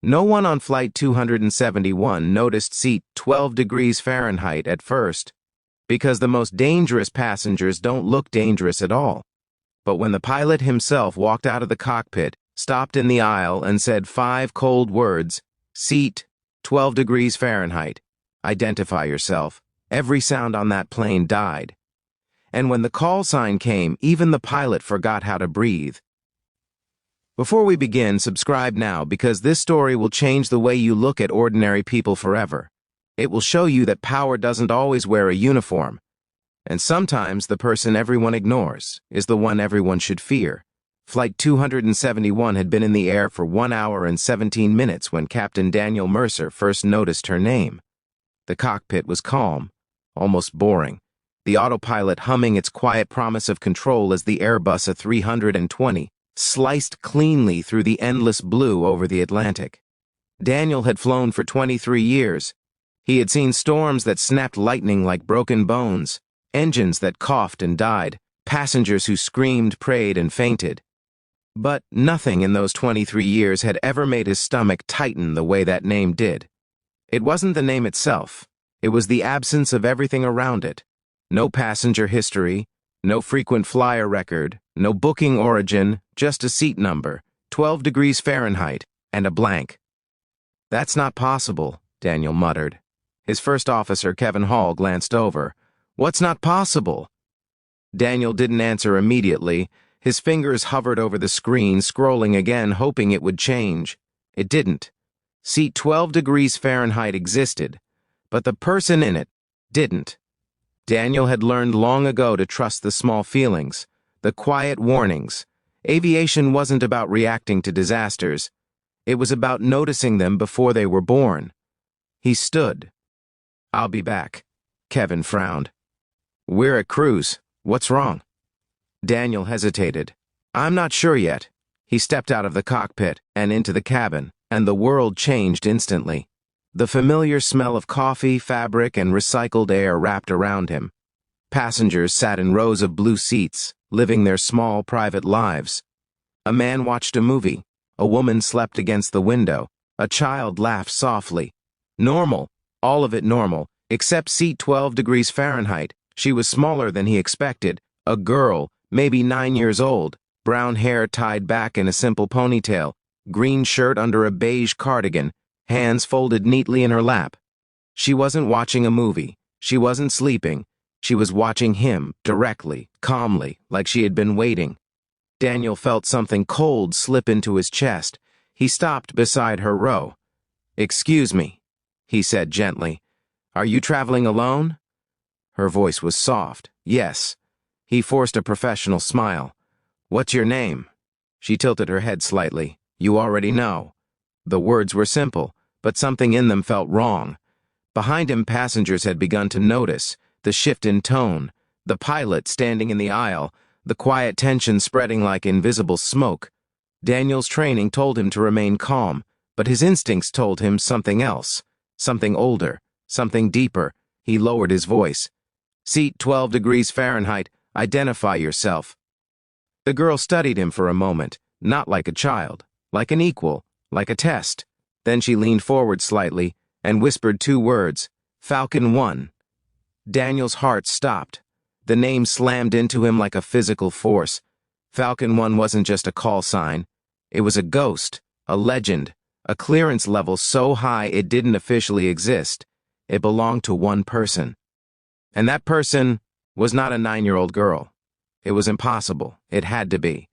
No one on Flight 271 noticed seat 12 degrees Fahrenheit at first, because the most dangerous passengers don't look dangerous at all. But when the pilot himself walked out of the cockpit, stopped in the aisle, and said 5 cold words, "Seat 12 degrees Fahrenheit, identify yourself," every sound on that plane died. And when the call sign came, even the pilot forgot how to breathe. Before we begin, subscribe now, because this story will change the way you look at ordinary people forever. It will show you that power doesn't always wear a uniform, and sometimes the person everyone ignores is the one everyone should fear. Flight 271 had been in the air for 1 hour and 17 minutes when Captain Daniel Mercer first noticed her name. The cockpit was calm, almost boring, the autopilot humming its quiet promise of control as the Airbus A320 sliced cleanly through the endless blue over the Atlantic. Daniel had flown for 23 years. He had seen storms that snapped lightning like broken bones, engines that coughed and died, passengers who screamed, prayed, and fainted. But nothing in those 23 years had ever made his stomach tighten the way that name did. It wasn't the name itself. It was the absence of everything around it. No passenger history, no frequent flyer record, no booking origin, just a seat number, 12 degrees Fahrenheit, and a blank. "That's not possible," Daniel muttered. His first officer, Kevin Hall, glanced over. "What's not possible?" Daniel didn't answer immediately. His fingers hovered over the screen, scrolling again, hoping it would change. It didn't. Seat 12 degrees Fahrenheit existed, but the person in it didn't. Daniel had learned long ago to trust the small feelings, the quiet warnings. Aviation wasn't about reacting to disasters. It was about noticing them before they were born. He stood. "I'll be back." Kevin frowned. "We're at cruise. What's wrong?" Daniel hesitated. "I'm not sure yet." He stepped out of the cockpit and into the cabin, and the world changed instantly. The familiar smell of coffee, fabric, and recycled air wrapped around him. Passengers sat in rows of blue seats, living their small, private lives. A man watched a movie. A woman slept against the window. A child laughed softly. Normal, all of it normal, except seat 12 degrees Fahrenheit. She was smaller than he expected. A girl, maybe 9 years old, brown hair tied back in a simple ponytail, green shirt under a beige cardigan, hands folded neatly in her lap. She wasn't watching a movie. She wasn't sleeping. She was watching him, directly, calmly, like she had been waiting. Daniel felt something cold slip into his chest. He stopped beside her row. "Excuse me," he said gently. "Are you traveling alone?" Her voice was soft. "Yes." He forced a professional smile. "What's your name?" She tilted her head slightly. "You already know." The words were simple, but something in them felt wrong. Behind him, passengers had begun to notice the shift in tone, the pilot standing in the aisle, the quiet tension spreading like invisible smoke. Daniel's training told him to remain calm, but his instincts told him something else, something older, something deeper. He lowered his voice. "Seat 12 degrees Fahrenheit, identify yourself." The girl studied him for a moment, not like a child, like an equal, like a test. Then she leaned forward slightly and whispered 2 words, "Falcon 1." Daniel's heart stopped. The name slammed into him like a physical force. Falcon 1 wasn't just a call sign. It was a ghost, a legend, a clearance level so high it didn't officially exist. It belonged to one person. And that person was not a 9-year-old girl. It was impossible. It had to be.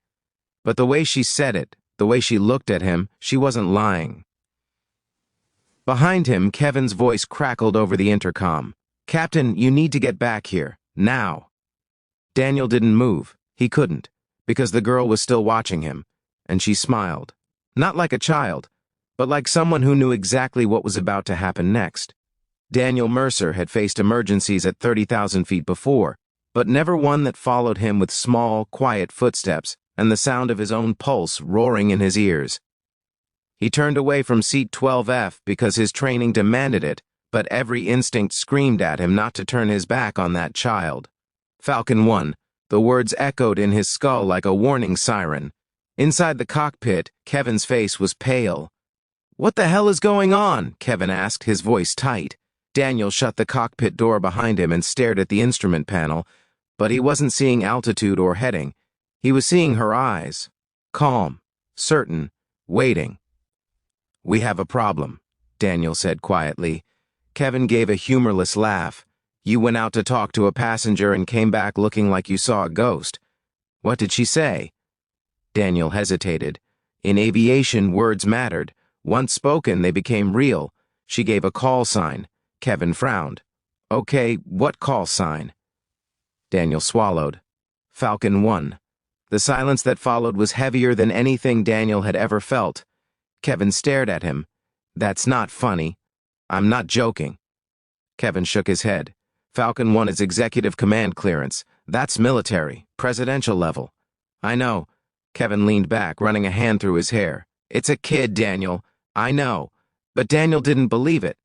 But the way she said it, the way she looked at him, she wasn't lying. Behind him, Kevin's voice crackled over the intercom. "Captain, you need to get back here. Now." Daniel didn't move. He couldn't, because the girl was still watching him, and she smiled. Not like a child, but like someone who knew exactly what was about to happen next. Daniel Mercer had faced emergencies at 30,000 feet before, but never one that followed him with small, quiet footsteps and the sound of his own pulse roaring in his ears. He turned away from seat 12F because his training demanded it, but every instinct screamed at him not to turn his back on that child. "Falcon 1, the words echoed in his skull like a warning siren. Inside the cockpit, Kevin's face was pale. What the hell is going on? Kevin asked, his voice tight. Daniel shut the cockpit door behind him and stared at the instrument panel, but he wasn't seeing altitude or heading. He was seeing her eyes. Calm, certain, waiting. "We have a problem," Daniel said quietly. Kevin gave a humorless laugh. "You went out to talk to a passenger and came back looking like you saw a ghost. What did she say?" Daniel hesitated. In aviation, words mattered. Once spoken, they became real. She gave a call sign. Kevin frowned. "Okay, what call sign?" Daniel swallowed. Falcon 1. The silence that followed was heavier than anything Daniel had ever felt. Kevin stared at him. "That's not funny. I'm not joking." Kevin shook his head. "Falcon 1 is executive command clearance. That's military, presidential level." "I know." Kevin leaned back, running a hand through his hair. "It's a kid, Daniel. I know." But Daniel didn't believe it.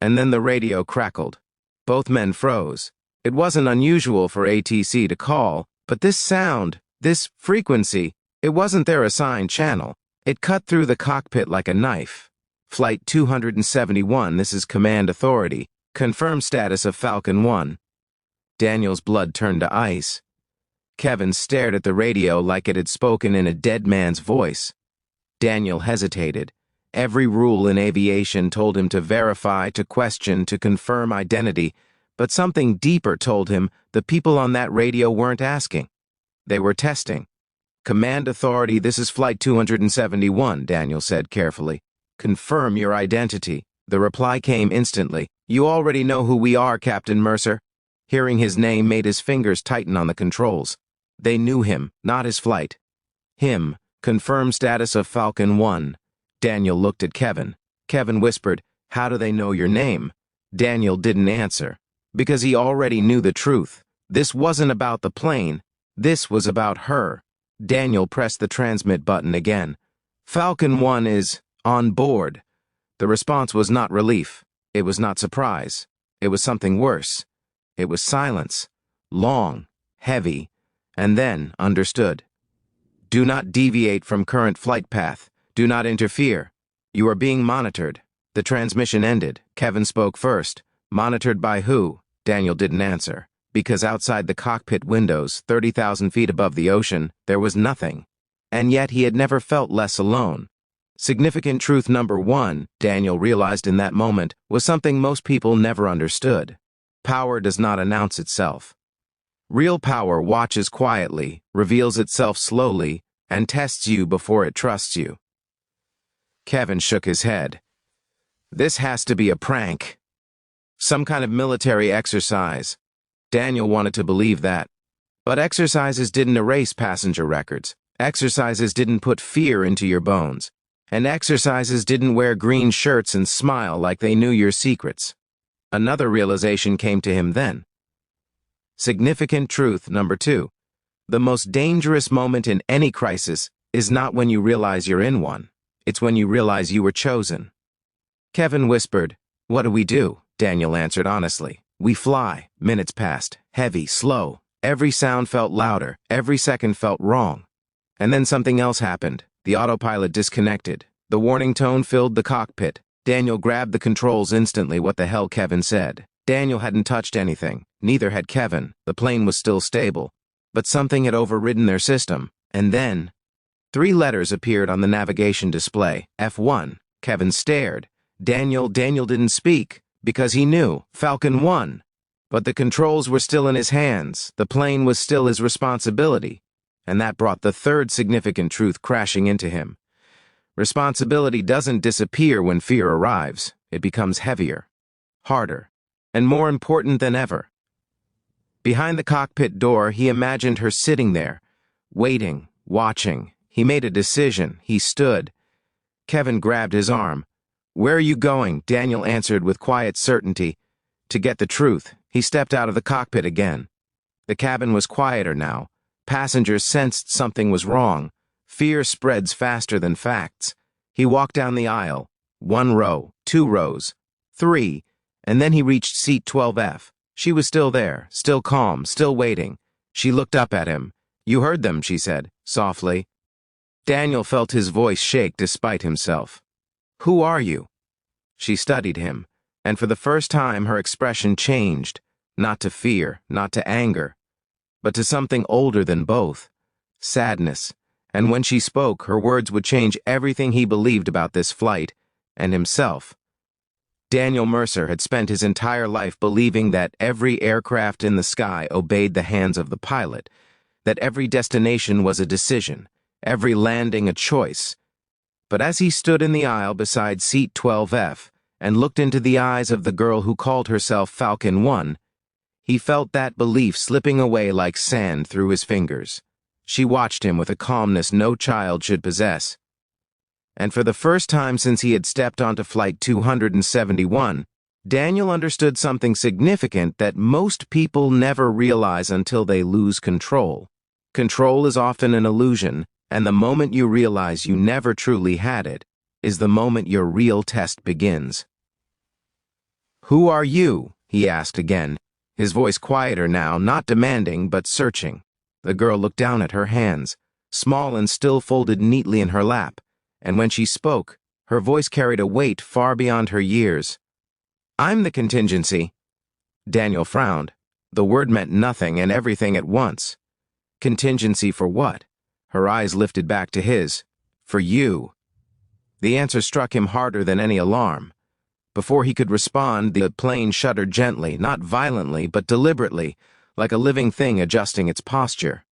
And then the radio crackled. Both men froze. It wasn't unusual for ATC to call, but this sound, this frequency, it wasn't their assigned channel. It cut through the cockpit like a knife. "Flight 271, this is Command Authority. Confirm status of Falcon 1. Daniel's blood turned to ice. Kevin stared at the radio like it had spoken in a dead man's voice. Daniel hesitated. Every rule in aviation told him to verify, to question, to confirm identity, but something deeper told him the people on that radio weren't asking. They were testing. "Command Authority, this is Flight 271, Daniel said carefully. "Confirm your identity." The reply came instantly. "You already know who we are, Captain Mercer." Hearing his name made his fingers tighten on the controls. They knew him, not his flight. Him. Confirm status of Falcon 1. Daniel looked at Kevin. Kevin whispered, "How do they know your name?" Daniel didn't answer. Because he already knew the truth. This wasn't about the plane. This was about her. Daniel pressed the transmit button again. "Falcon 1 is on board." The response was not relief. It was not surprise. It was something worse. It was silence. Long, heavy, and then understood. "Do not deviate from current flight path. Do not interfere. You are being monitored." The transmission ended. Kevin spoke first. "Monitored by who?" Daniel didn't answer. Because outside the cockpit windows, 30,000 feet above the ocean, there was nothing. And yet he had never felt less alone. Significant truth number 1, Daniel realized in that moment, was something most people never understood. Power does not announce itself. Real power watches quietly, reveals itself slowly, and tests you before it trusts you. Kevin shook his head. "This has to be a prank. Some kind of military exercise." Daniel wanted to believe that. But exercises didn't erase passenger records. Exercises didn't put fear into your bones. And exercises didn't wear green shirts and smile like they knew your secrets. Another realization came to him then. Significant truth number 2. The most dangerous moment in any crisis is not when you realize you're in one. It's when you realize you were chosen. Kevin whispered, "What do we do?" Daniel answered honestly. "We fly." Minutes passed, heavy, slow. Every sound felt louder. Every second felt wrong. And then something else happened. The autopilot disconnected. The warning tone filled the cockpit. Daniel grabbed the controls instantly. What the hell, Kevin said. Daniel hadn't touched anything. Neither had Kevin. The plane was still stable. But something had overridden their system. And then 3 letters appeared on the navigation display. F1. Kevin stared. Daniel didn't speak, because he knew. Falcon 1. But the controls were still in his hands. The plane was still his responsibility. And that brought the third significant truth crashing into him. Responsibility doesn't disappear when fear arrives. It becomes heavier, harder, and more important than ever. Behind the cockpit door, he imagined her sitting there, waiting, watching. He made a decision. He stood. Kevin grabbed his arm. "Where are you going?" Daniel answered with quiet certainty. "To get the truth." He stepped out of the cockpit again. The cabin was quieter now. Passengers sensed something was wrong. Fear spreads faster than facts. He walked down the aisle. 1 row, 2 rows, 3, and then he reached seat 12F. She was still there, still calm, still waiting. She looked up at him. "You heard them," she said, softly. Daniel felt his voice shake despite himself. "Who are you?" She studied him, and for the first time her expression changed, not to fear, not to anger, but to something older than both, sadness. And when she spoke, her words would change everything he believed about this flight and himself. Daniel Mercer had spent his entire life believing that every aircraft in the sky obeyed the hands of the pilot, that every destination was a decision, every landing a choice. But as he stood in the aisle beside seat 12F and looked into the eyes of the girl who called herself Falcon 1, he felt that belief slipping away like sand through his fingers. She watched him with a calmness no child should possess. And for the first time since he had stepped onto Flight 271, Daniel understood something significant that most people never realize until they lose control. Control is often an illusion, and the moment you realize you never truly had it is the moment your real test begins. "Who are you?" he asked again, his voice quieter now, not demanding but searching. The girl looked down at her hands, small and still folded neatly in her lap, and when she spoke, her voice carried a weight far beyond her years. "I'm the contingency." Daniel frowned. The word meant nothing and everything at once. Contingency for what? Her eyes lifted back to his. "For you." The answer struck him harder than any alarm. Before he could respond, the plane shuddered gently, not violently, but deliberately, like a living thing adjusting its posture.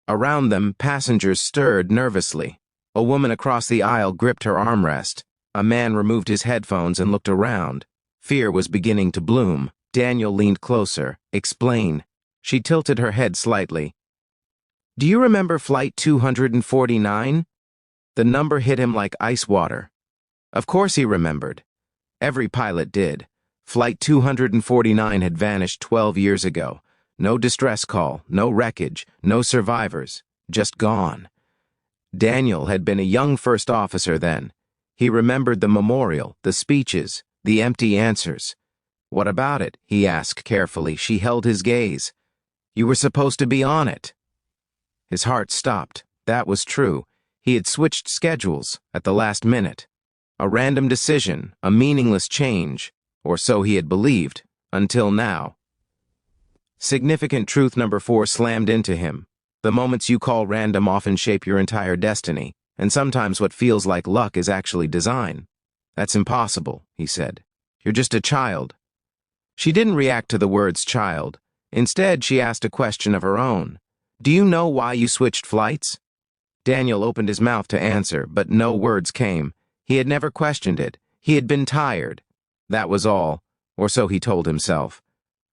Around them, passengers stirred nervously. A woman across the aisle gripped her armrest. A man removed his headphones and looked around. Fear was beginning to bloom. Daniel leaned closer. "Explain." She tilted her head slightly. "Do you remember Flight 249? The number hit him like ice water. Of course he remembered. Every pilot did. Flight 249 had vanished 12 years ago. No distress call, no wreckage, no survivors, just gone. Daniel had been a young first officer then. He remembered the memorial, the speeches, the empty answers. "What about it?" he asked carefully. She held his gaze. "You were supposed to be on it." His heart stopped. That was true. He had switched schedules at the last minute. A random decision, a meaningless change, or so he had believed, until now. Significant truth number 4 slammed into him. The moments you call random often shape your entire destiny, and sometimes what feels like luck is actually design. "That's impossible," he said. "You're just a child." She didn't react to the words child. Instead, she asked a question of her own. "Do you know why you switched flights?" Daniel opened his mouth to answer, but no words came. He had never questioned it. He had been tired. That was all, or so he told himself.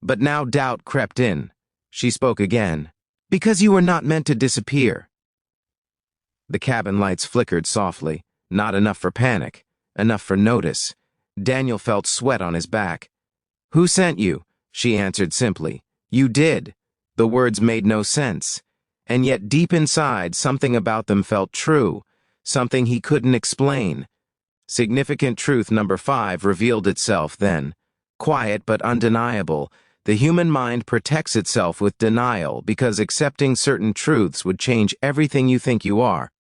But now doubt crept in. She spoke again. "Because you were not meant to disappear." The cabin lights flickered softly, not enough for panic, enough for notice. Daniel felt sweat on his back. "Who sent you?" She answered simply. "You did." The words made no sense. And yet deep inside, something about them felt true, something he couldn't explain. Significant truth number 5 revealed itself then. Quiet but undeniable. The human mind protects itself with denial because accepting certain truths would change everything you think you are.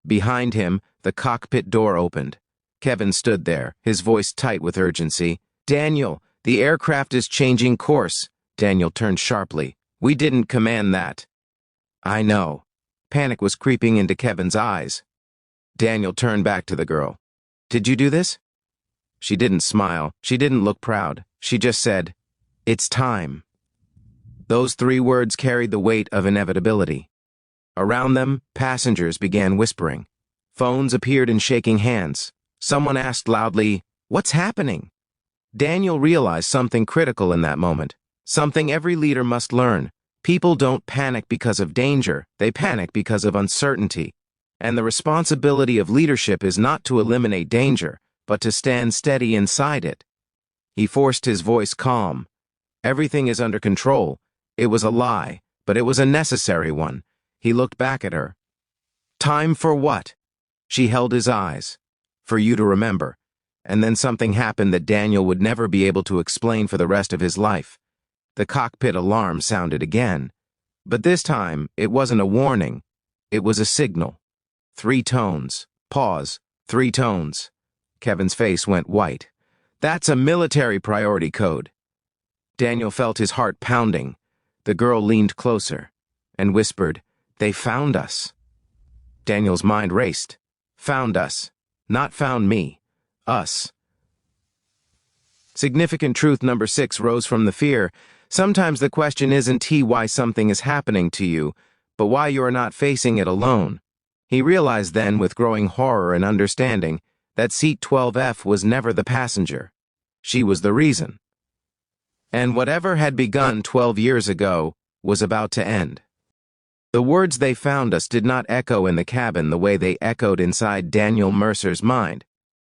Behind him, the cockpit door opened. Kevin stood there, his voice tight with urgency. "Daniel, the aircraft is changing course." Daniel turned sharply. "We didn't command that." "I know." Panic was creeping into Kevin's eyes. Daniel turned back to the girl. "Did you do this?" She didn't smile. She didn't look proud. She just said, "It's time." Those 3 words carried the weight of inevitability. Around them, passengers began whispering. Phones appeared in shaking hands. Someone asked loudly, "What's happening?" Daniel realized something critical in that moment, something every leader must learn. People don't panic because of danger, they panic because of uncertainty. And the responsibility of leadership is not to eliminate danger, but to stand steady inside it. He forced his voice calm. "Everything is under control." It was a lie, but it was a necessary one. He looked back at her. "Time for what?" She held his eyes. "For you to remember." And then something happened that Daniel would never be able to explain for the rest of his life. The cockpit alarm sounded again. But this time, it wasn't a warning. It was a signal. 3 tones. Pause. 3 tones. Kevin's face went white. That's a military priority code. Daniel felt his heart pounding. The girl leaned closer and whispered, "They found us." Daniel's mind raced. Found us. Not found me. Us. Significant truth number 6 rose from the fear. Sometimes the question isn't why something is happening to you, but why you are not facing it alone. He realized then, with growing horror and understanding, that seat 12F was never the passenger. She was the reason. And whatever had begun 12 years ago was about to end. The words "they found us" did not echo in the cabin the way they echoed inside Daniel Mercer's mind,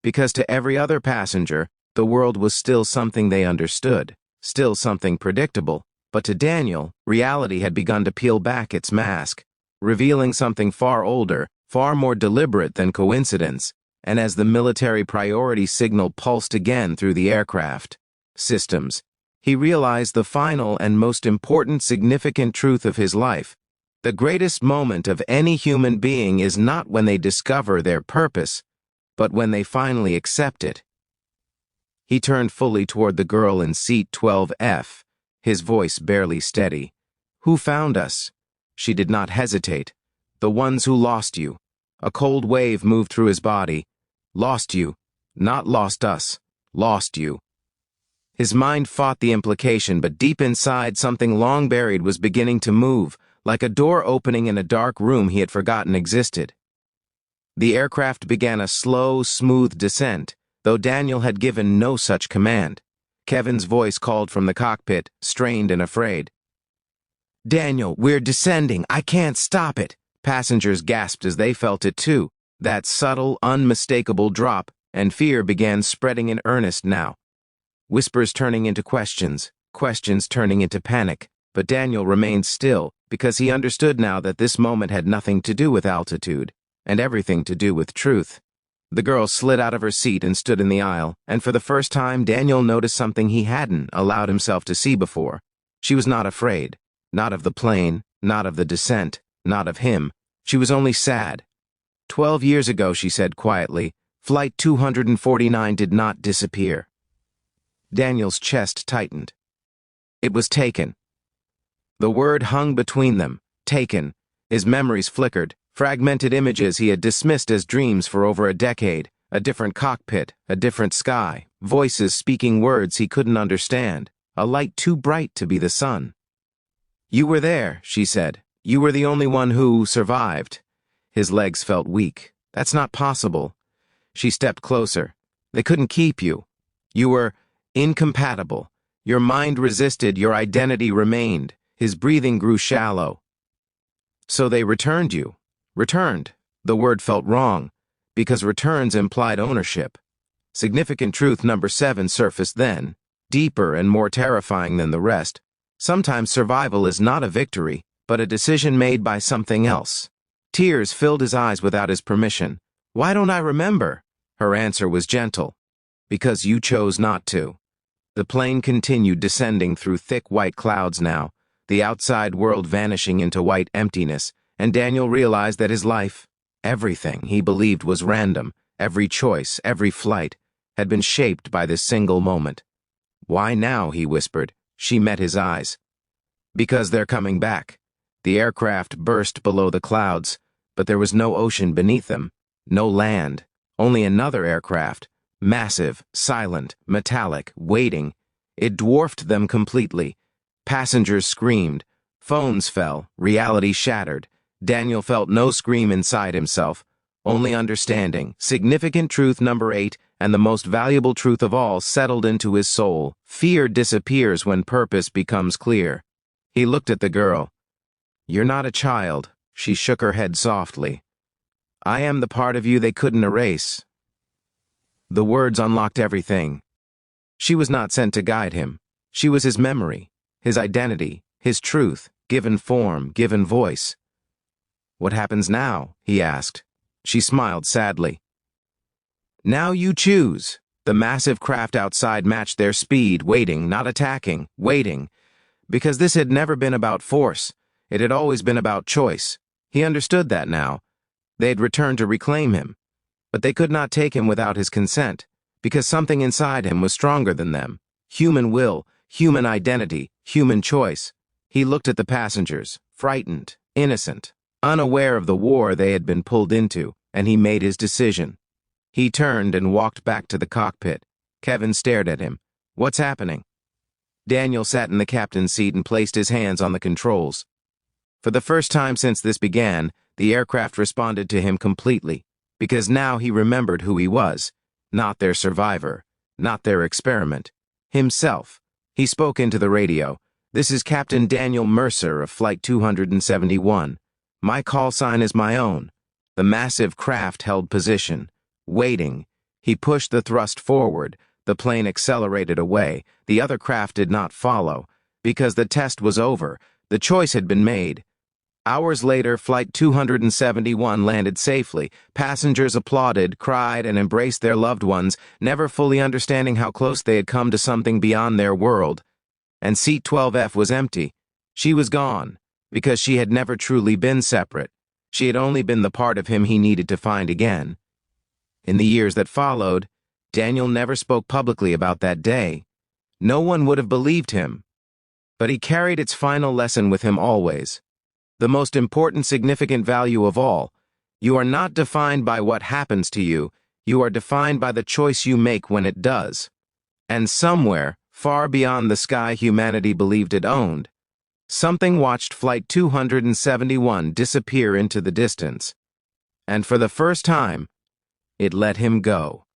because to every other passenger, the world was still something they understood, still something predictable, but to Daniel, reality had begun to peel back its mask, revealing something far older, far more deliberate than coincidence, and as the military priority signal pulsed again through the aircraft systems, he realized the final and most important significant truth of his life. The greatest moment of any human being is not when they discover their purpose, but when they finally accept it. He turned fully toward the girl in seat 12F, his voice barely steady. "Who found us?" She did not hesitate. "The ones who lost you." A cold wave moved through his body. "Lost you. Not lost us. Lost you." His mind fought the implication, but deep inside, something long buried was beginning to move, like a door opening in a dark room he had forgotten existed. The aircraft began a slow, smooth descent, though Daniel had given no such command. Kevin's voice called from the cockpit, strained and afraid. "Daniel, we're descending. I can't stop it." Passengers gasped as they felt it too, that subtle, unmistakable drop, and fear began spreading in earnest now. Whispers turning into questions, questions turning into panic, but Daniel remained still, because he understood now that this moment had nothing to do with altitude, and everything to do with truth. The girl slid out of her seat and stood in the aisle, and for the first time Daniel noticed something he hadn't allowed himself to see before. She was not afraid, not of the plane, not of the descent, not of him. She was only sad. 12 years ago, she said quietly, Flight 249 did not disappear. Daniel's chest tightened. It was taken. The word hung between them, taken. His memories flickered, fragmented images he had dismissed as dreams for over a decade, a different cockpit, a different sky, voices speaking words he couldn't understand, a light too bright to be the sun. "You were there," she said. "You were the only one who survived." His legs felt weak. "That's not possible." She stepped closer. "They couldn't keep you. You were incompatible. Your mind resisted, your identity remained." His breathing grew shallow. "So they returned you." Returned. The word felt wrong, because returns implied ownership. Significant truth number 7 surfaced then, deeper and more terrifying than the rest. Sometimes survival is not a victory, but a decision made by something else. Tears filled his eyes without his permission. "Why don't I remember?" Her answer was gentle. "Because you chose not to." The plane continued descending through thick white clouds now, the outside world vanishing into white emptiness, and Daniel realized that his life, everything he believed was random, every choice, every flight, had been shaped by this single moment. "Why now?" he whispered. She met his eyes. "Because they're coming back." The aircraft burst below the clouds, but there was no ocean beneath them, no land, only another aircraft, massive, silent, metallic, waiting. It dwarfed them completely. Passengers screamed. Phones fell. Reality shattered. Daniel felt no scream inside himself, only understanding. Significant truth number 8, and the most valuable truth of all, settled into his soul. Fear disappears when purpose becomes clear. He looked at the girl. "You're not a child." She shook her head softly. "I am the part of you they couldn't erase." The words unlocked everything. She was not sent to guide him. She was his memory, his identity, his truth, given form, given voice. "What happens now?" he asked. She smiled sadly. "Now you choose." The massive craft outside matched their speed, waiting, not attacking, waiting. Because this had never been about force. It had always been about choice. He understood that now. They had returned to reclaim him. But they could not take him without his consent, because something inside him was stronger than them. Human will, human identity, human choice. He looked at the passengers, frightened, innocent, unaware of the war they had been pulled into, and he made his decision. He turned and walked back to the cockpit. Kevin stared at him. "What's happening?" Daniel sat in the captain's seat and placed his hands on the controls. For the first time since this began, the aircraft responded to him completely, because now he remembered who he was, not their survivor, not their experiment, himself. He spoke into the radio. "This is Captain Daniel Mercer of Flight 271. My call sign is my own." The massive craft held position, waiting. He pushed the thrust forward. The plane accelerated away. The other craft did not follow. Because the test was over, the choice had been made. Hours later, Flight 271 landed safely. Passengers applauded, cried, and embraced their loved ones, never fully understanding how close they had come to something beyond their world. And Seat 12F was empty. She was gone, because she had never truly been separate. She had only been the part of him he needed to find again. In the years that followed, Daniel never spoke publicly about that day. No one would have believed him. But he carried its final lesson with him always. The most important, significant value of all: you are not defined by what happens to you, you are defined by the choice you make when it does. And somewhere, far beyond the sky humanity believed it owned, something watched Flight 271 disappear into the distance. And for the first time, it let him go.